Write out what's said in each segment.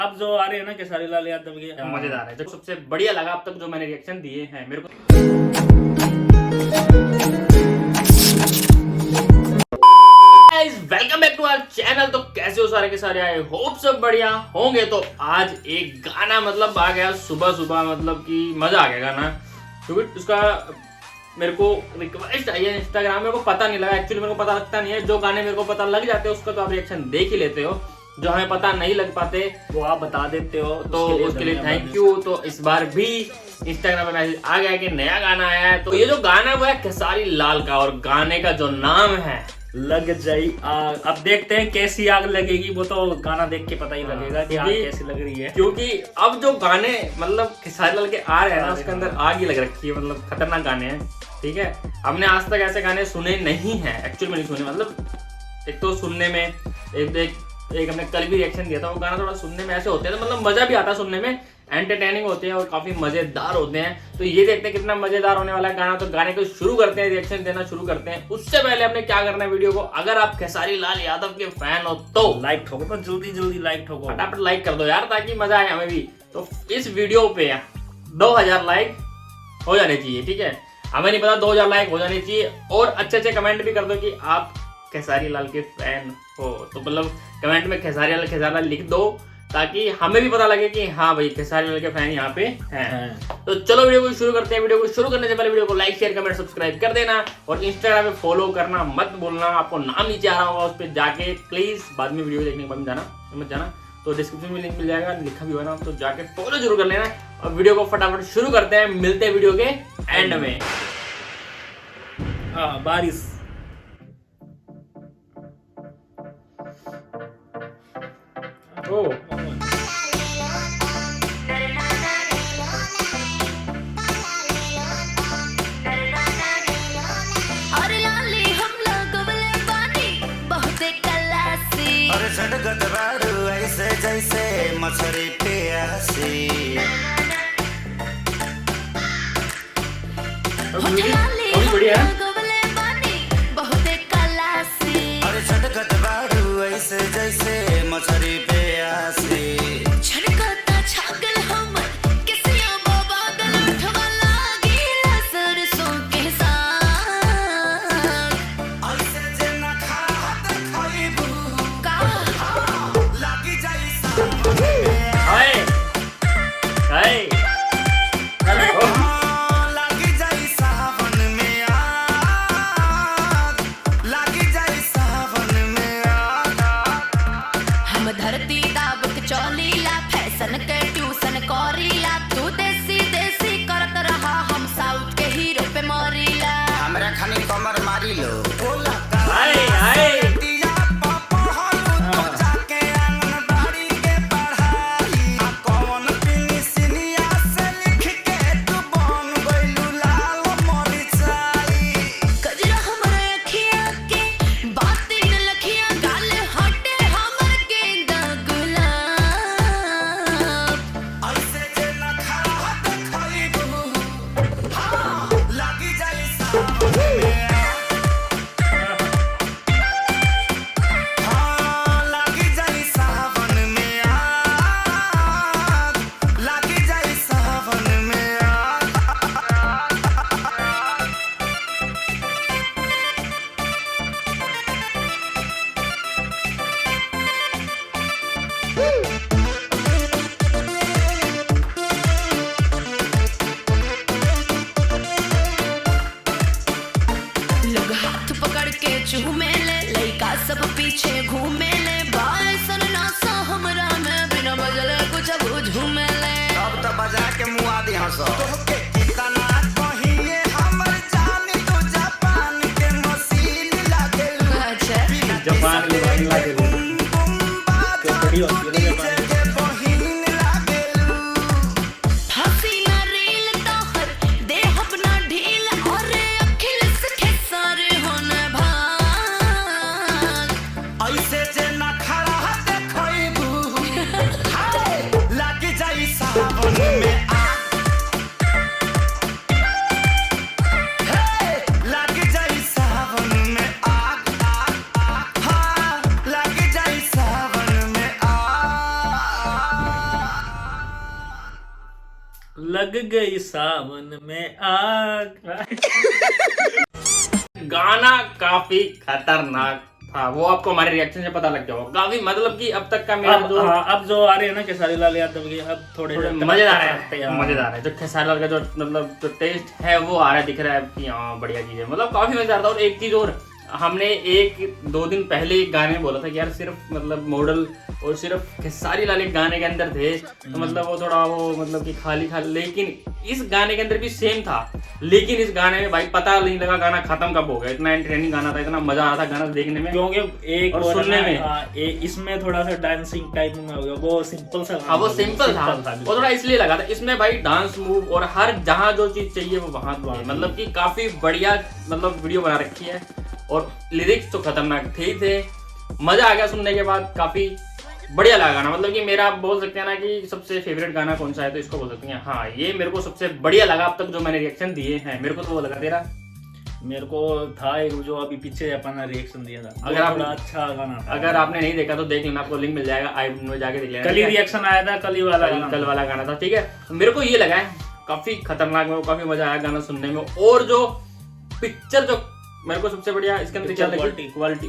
अब जो आ रहे हैं ना खेसारी लाल यादव के मजेदार है। जो सबसे बढ़िया लगा अब तक जो मैंने रिएक्शन दिए हैं मेरे को, welcome back to our channel. तो कैसे हो सारे के सारे, आए होप सब बढ़िया होंगे। तो आज एक गाना मतलब आ गया सुबह सुबह, मतलब कि मजा आ गया गाना, क्योंकि उसका मेरे को रिक्वेस्ट आई है इंस्टाग्राम में। मेरे को पता नहीं लगा, एक्चुअली मेरे को पता लगता नहीं है। जो गाने मेरे को पता लग जाते हैं उसका तो आप रिएक्शन देख ही लेते हो, जो हमें पता नहीं लग पाते वो आप बता देते हो, तो उसके लिए थैंक यू। तो इस बार भी इंस्टाग्राम पे मैसेज आ गया कि नया गाना आया है। तो ये जो गाना है वो है खेसारी लाल का, और गाने का जो नाम है लग जाई आग। अब देखते हैं कैसी आग लगेगी, वो तो गाना देख के पता ही लगेगा कि आग कैसी लग रही है। क्योंकि अब जो गाने मतलब खेसारी लाल के आ रहे हैं ना, उसके अंदर आग ही लग रखी है, मतलब खतरनाक गाने हैं। ठीक है, हमने आज तक ऐसे गाने सुने नहीं है, एक्चुअली में नहीं सुने। मतलब एक तो सुनने में एक हमने कल भी रिएक्शन दिया था, वो गाना थोड़ा सुनने में ऐसे होते हैं तो मतलब मजा भी आता है सुनने में, एंटरटेनिंग होते हैं और काफी मजेदार होते हैं। तो ये देखते हैं कितना मजेदार होने वाला है गाना। तो गाने को शुरू करते हैं, रिएक्शन देना शुरू करते हैं। उससे पहले हमने क्या करना है, वीडियो को अगर आप खेसारी लाल यादव के फैन हो तो लाइक ठोको, तो जल्दी लाइक ठोको, फटाफट लाइक कर दो यार, ताकि मजा आए हमें भी। तो इस वीडियो पे 2000 लाइक हो जाने चाहिए, ठीक है। हमें नहीं पता 2000 लाइक हो जाने चाहिए, और अच्छे कमेंट भी कर दो कि आप खेसारी लाल के फैन हो। तो मतलब कमेंट में खेसारी लाल लिख दो, ताकि हमें भी पता लगे कि हाँ भाई खेसारी लाल के फैन यहाँ पे हैं। तो चलो वीडियो को शुरू करते हैं। वीडियो को शुरू करने से पहले वीडियो को लाइक शेयर कमेंट सब्सक्राइब कर देना, और इंस्टाग्राम पे फॉलो करना मत भूलना। आपको नाम नीचे आ रहा होगा, उस पर जाके प्लीज बाद में वीडियो देखने के बाद मत जाना। तो डिस्क्रिप्शन में लिंक मिल जाएगा, लिखा भी हुआ ना, तो जाके फॉलो जरूर कर लेना। और वीडियो को फटाफट शुरू करते हैं, मिलते हैं वीडियो के एंड में। बारिश ओ झटगत बाड़ू ऐसे जैसे मछली प्यासी। बढ़िया है। अरे झटगत बाड़ू ऐसे जैसे मछली प्यासी। सब पीछे घूमे ले, बाय सनना सा हमरा में बिना बजले कुछ अब झूमे ले। अब तो बजा के मुआ दी हंसो तोहके कितना कहिए हमर जानी तो जापान के मशीन लागे। अच्छा जापान के मशीन लागे, तो बड़ी होती है जापान की। लग गई सावन में आग। गाना काफी खतरनाक था, वो आपको हमारे रिएक्शन से पता लग जाएगा। काफी मतलब कि अब तक का मेरा अब, जो हाँ, अब जो आ रहे हैं ना खेसारी लाल यादव के, अब थोड़े मजेदार है, मजेदार है। जो खेसारी लाल का जो मतलब जो टेस्ट है वो आ रहा है, दिख रहा है कि हाँ बढ़िया चीज है, मतलब काफी मजेदार था। और एक चीज और, हमने 1-2 दिन पहले एक गाने में बोला था कि यार सिर्फ मतलब मॉडल और सिर्फ खेसारी लाल एक गाने के अंदर थे, तो मतलब वो थोड़ा वो मतलब कि खाली खाली, लेकिन इस गाने के अंदर भी सेम था। लेकिन इस गाने में भाई पता नहीं लगा गाना खत्म कब हो गया, इतना एंटरटेनिंग गाना था, इतना मजा आ रहा था गाना देखने में, क्योंकि एक और सुनने में। इसमें थोड़ा सा डांसिंग टाइप में हो गया, वो सिंपल सा, हाँ वो सिंपल था, वो थोड़ा इसलिए लगा था। इसमें भाई डांस मूव और हर जहाँ जो चीज चाहिए वो वहां थी, मतलब कि काफी बढ़िया मतलब वीडियो बना रखी है। और लिरिक्स तो खतरनाक थे ही थे, मजा आ गया सुनने के बाद, काफी बढ़िया लगा गाना। मतलब कि मेरा आप बोल सकते हैं ना कि सबसे फेवरेट गाना कौन सा है, तो इसको बोल सकते हैं हाँ ये मेरे को सबसे बढ़िया लगा अब तक जो मैंने रिएक्शन दिए हैं। मेरे को तो वो लगा, तेरा? मेरे को था एक जो अभी पीछे अपना रिएक्शन दिया था, अगर आप अच्छा गाना था। अगर आपने नहीं देखा तो देख लेना, आपको लिंक मिल जाएगा, आई में जाके देख लेना। कल ही रिएक्शन आया था, कल ही वाला गाना, कल वाला गाना था, ठीक है। मेरे को ये लगा है काफी खतरनाक, मेरे को काफी मजा आया गाना सुनने में। और जो पिक्चर जो मेरे को सबसे बढ़िया इसके अंदर क्या लगी, क्वालिटी।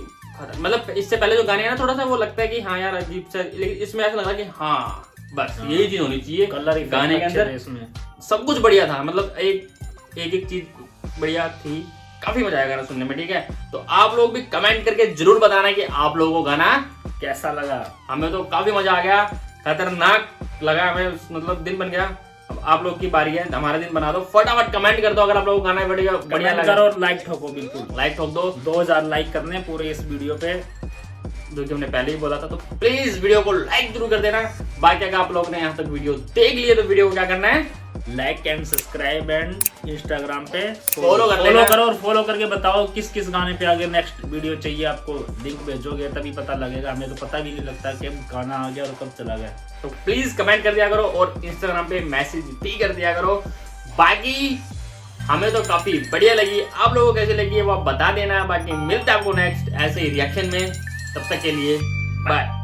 मतलब इससे पहले जो गाने हैं ना थोड़ा सा वो लगता है कि हाँ यार अजीब सा, लेकिन इसमें ऐसा लगा कि हाँ बस यही चीज होनी चाहिए। कलर गाने के अंदर इसमें सब कुछ बढ़िया था, मतलब एक चीज बढ़िया थी, काफी मजा आया गाना सुनने में, ठीक है। तो आप लोग भी कमेंट करके जरूर बताना कि आप लोगों को गाना कैसा लगा। हमें तो काफी मजा आ गया, खतरनाक लगा हमें, मतलब दिन बन गया। अब आप लोग की बारी है, हमारा दिन बना दो, फटाफट कमेंट कर दो अगर आप लोगों को गाना बढ़िया लगा करो और लाइक ठोको, बिल्कुल लाइक ठोक दो। 2000 लाइक करने पूरे इस वीडियो पे, जो कि हमने पहले ही बोला था, तो प्लीज वीडियो को लाइक जरूर कर देना। बाकी अगर आप लोग ने यहाँ तक वीडियो देख लिए तो वीडियो को क्या करना है, like and subscribe and Instagram पे फॉलो करो और फॉलो करके बताओ किस किस गाने पे आगे नेक्स्ट वीडियो चाहिए। आपको लिंक भेजोगे तभी पता लगेगा, हमें तो पता भी नहीं लगता कि गाना आ गया और कब चला गया। तो प्लीज कमेंट कर दिया करो और इंस्टाग्राम पे मैसेज भी कर दिया करो। बाकी हमें तो काफी बढ़िया लगी, आप लोगों को कैसे लगी है वो आप बता देना। बाकी मिलते हैं आपको नेक्स्ट ऐसे ही रिएक्शन में, तब तक के लिए बाय।